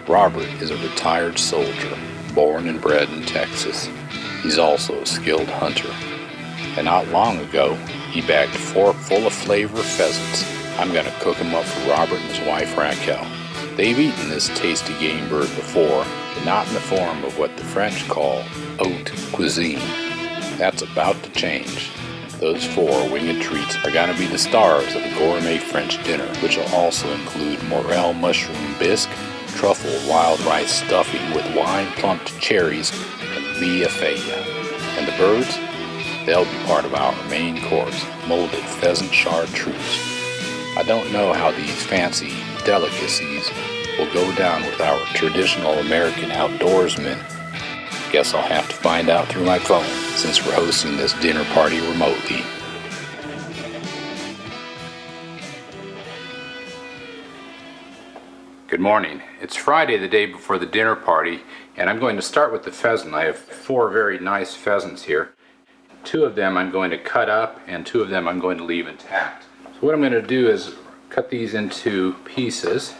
Robert is a retired soldier, born and bred in Texas. He's also a skilled hunter. And not long ago, he bagged 4 full of flavor pheasants. I'm going to cook them up for Robert and his wife Raquel. They've eaten this tasty game bird before, but not in the form of what the French call Haute Cuisine. That's about to change. Those 4 winged treats are going to be the stars of a gourmet French dinner, which will also include Morel mushroom bisque, truffle wild rice stuffing with wine-plumped cherries, and millefeuille. And the birds? They'll be part of our main course, moulded Pheasant Chartreuse. I don't know how these fancy delicacies will go down with our traditional American outdoorsmen. Guess I'll have to find out through my phone, since we're hosting this dinner party remotely. Good morning. It's Friday, the day before the dinner party, and I'm going to start with the pheasant. I have 4 very nice pheasants here. 2 of them I'm going to cut up, and 2 of them I'm going to leave intact. So what I'm going to do is cut these into pieces.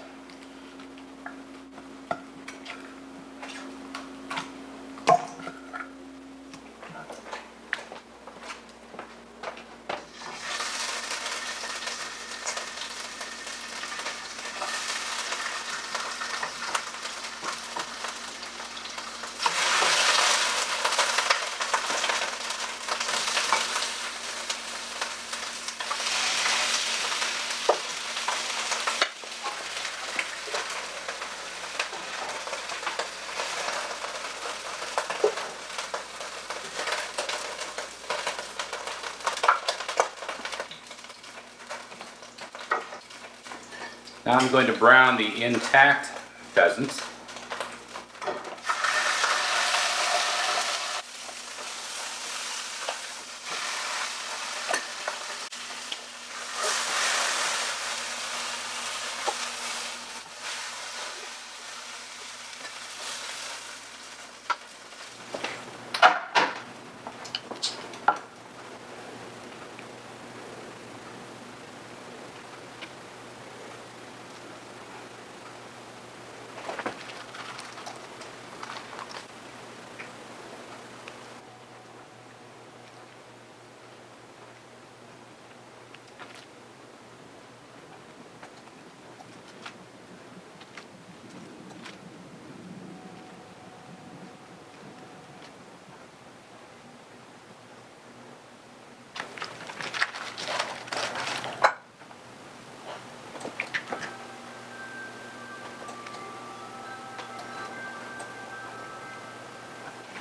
Now I'm going to brown the intact pheasants.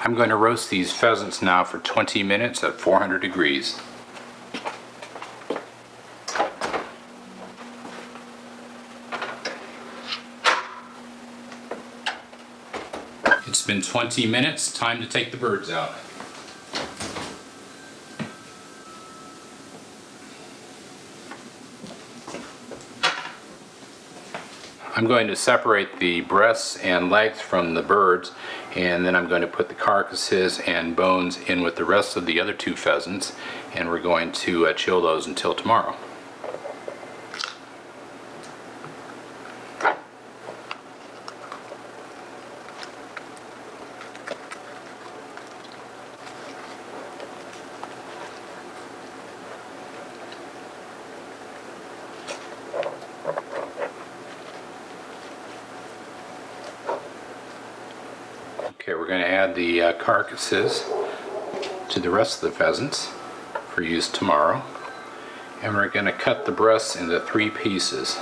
I'm going to roast these pheasants now for 20 minutes at 400 degrees. It's been 20 minutes, time to take the birds out. I'm going to separate the breasts and legs from the birds, and then I'm going to put the carcasses and bones in with the rest of the other 2 pheasants, and we're going to chill those until tomorrow. Okay, we're going to add the carcasses to the rest of the pheasants for use tomorrow, and we're going to cut the breasts into 3 pieces.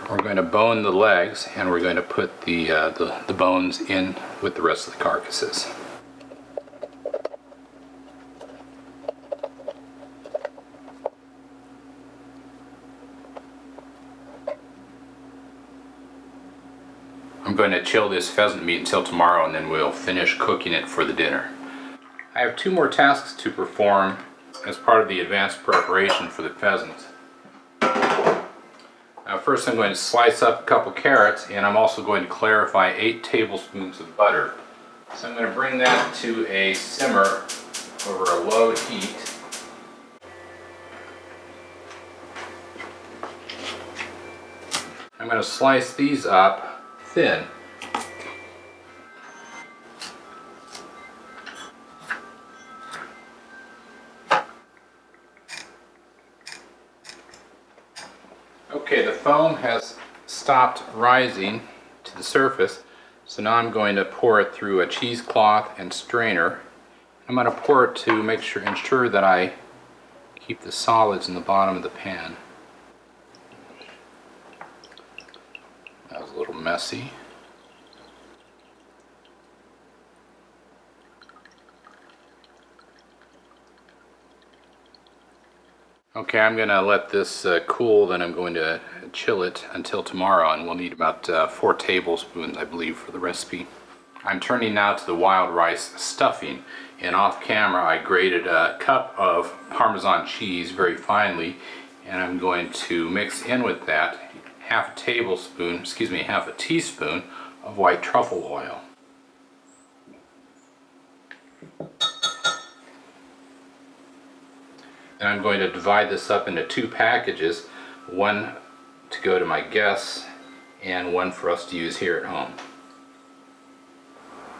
We're going to bone the legs, and we're going to put the bones in with the rest of the carcasses. I'm going to chill this pheasant meat until tomorrow, and then we'll finish cooking it for the dinner. I have 2 more tasks to perform as part of the advanced preparation for the pheasants. Now first I'm going to slice up a couple carrots, and I'm also going to clarify 8 tablespoons of butter. So I'm going to bring that to a simmer over a low heat. I'm going to slice these up thin. Okay, the foam has stopped rising to the surface, so now I'm going to pour it through a cheesecloth and strainer. I'm going to pour it to ensure that I keep the solids in the bottom of the pan. That was a little messy. Okay, I'm going to let this cool, then I'm going to chill it until tomorrow, and we'll need about 4 tablespoons, I believe, for the recipe. I'm turning now to the wild rice stuffing, and off camera I grated a cup of Parmesan cheese very finely, and I'm going to mix in with that half a teaspoon of white truffle oil. And I'm going to divide this up into 2 packages, one to go to my guests and one for us to use here at home.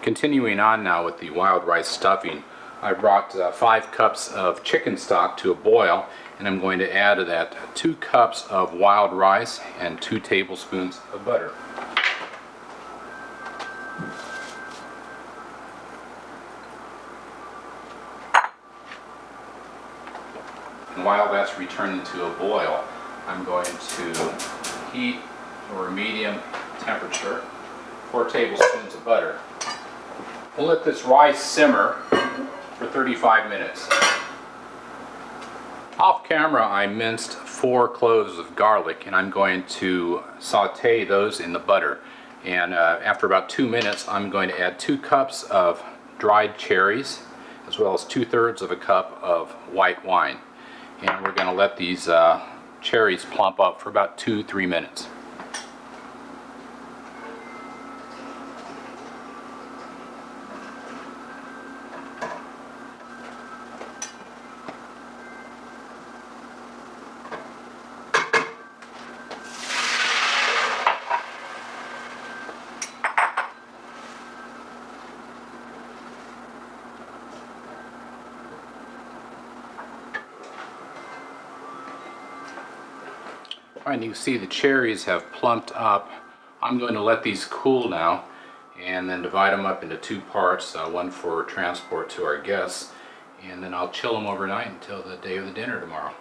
Continuing on now with the wild rice stuffing, I brought 5 cups of chicken stock to a boil, and I'm going to add to that 2 cups of wild rice and 2 tablespoons of butter. And while that's returning to a boil, I'm going to heat over medium temperature 4 tablespoons of butter. We'll let this rice simmer for 35 minutes. Off camera I minced 4 cloves of garlic, and I'm going to saute those in the butter. And after about 2 minutes I'm going to add 2 cups of dried cherries as well as 2/3 of a cup of white wine. And we're going to let these cherries plump up for about 2-3 minutes. Alright, you can see the cherries have plumped up. I'm going to let these cool now and then divide them up into 2 parts, one for transport to our guests, and then I'll chill them overnight until the day of the dinner tomorrow.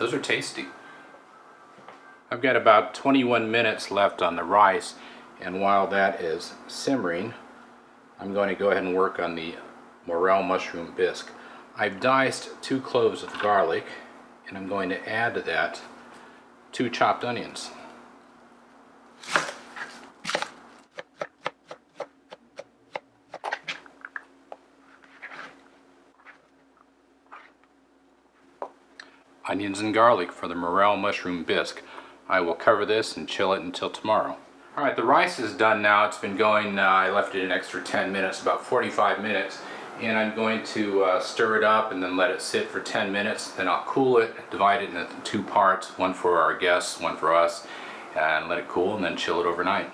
Those are tasty. I've got about 21 minutes left on the rice, and while that is simmering, I'm going to go ahead and work on the Morel mushroom bisque. I've diced 2 cloves of garlic, and I'm going to add to that 2 chopped onions. Onions and garlic for the Morel mushroom bisque. I will cover this and chill it until tomorrow. Alright, the rice is done now. It's been going, I left it an extra 10 minutes, about 45 minutes. And I'm going to stir it up and then let it sit for 10 minutes. Then I'll cool it, divide it into 2 parts, one for our guests, one for us, and let it cool and then chill it overnight.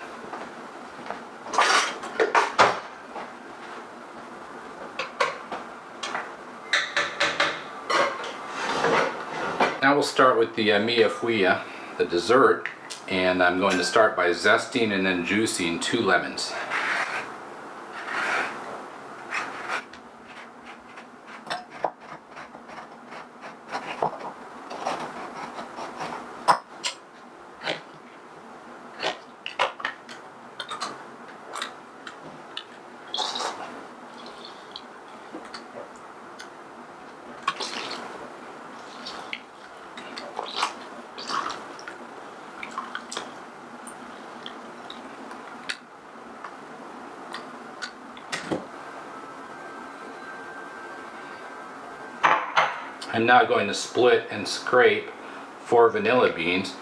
Now we'll start with the mia fuia, the dessert, and I'm going to start by zesting and then juicing 2 lemons. I'm now going to split and scrape 4 vanilla beans,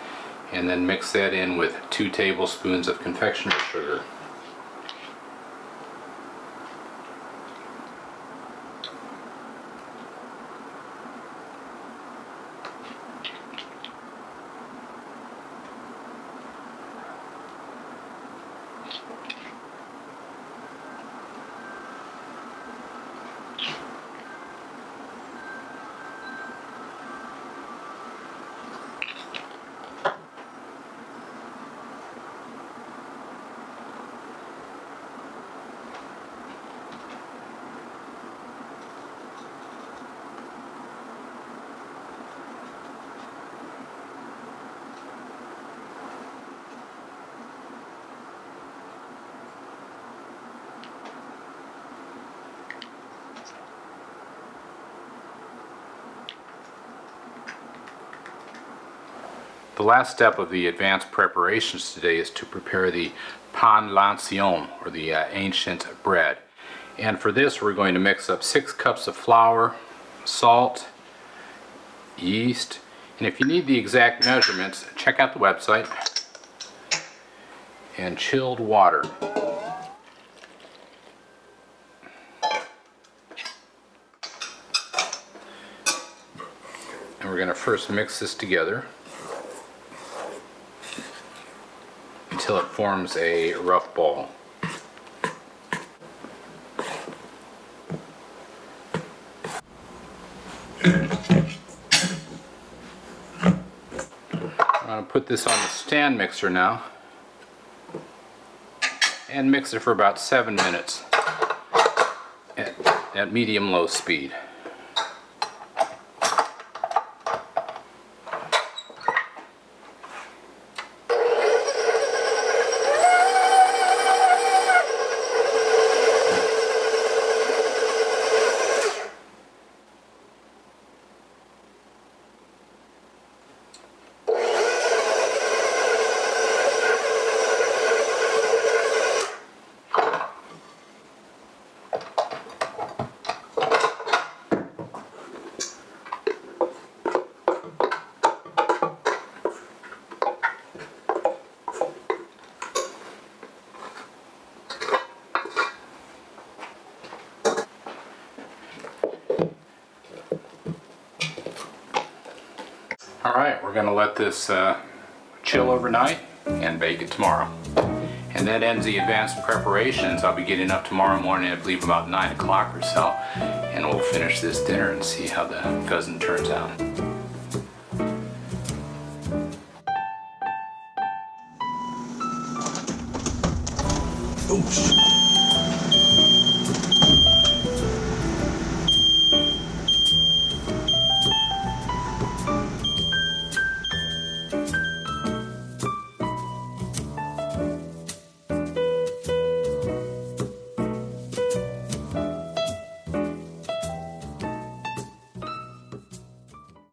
and then mix that in with 2 tablespoons of confectioner's sugar. The last step of the advanced preparations today is to prepare the pain l'ancien, or the ancient bread. And for this we're going to mix up 6 cups of flour, salt, yeast, and if you need the exact measurements, check out the website, and chilled water. And we're going to first mix this together until it forms a rough ball. I'm going to put this on the stand mixer now and mix it for about 7 minutes at medium-low speed. Alright, we're going to let this chill overnight and bake it tomorrow. And that ends the advanced preparations. I'll be getting up tomorrow morning, I believe about 9 o'clock or so, and we'll finish this dinner and see how the pheasant turns out. Oops.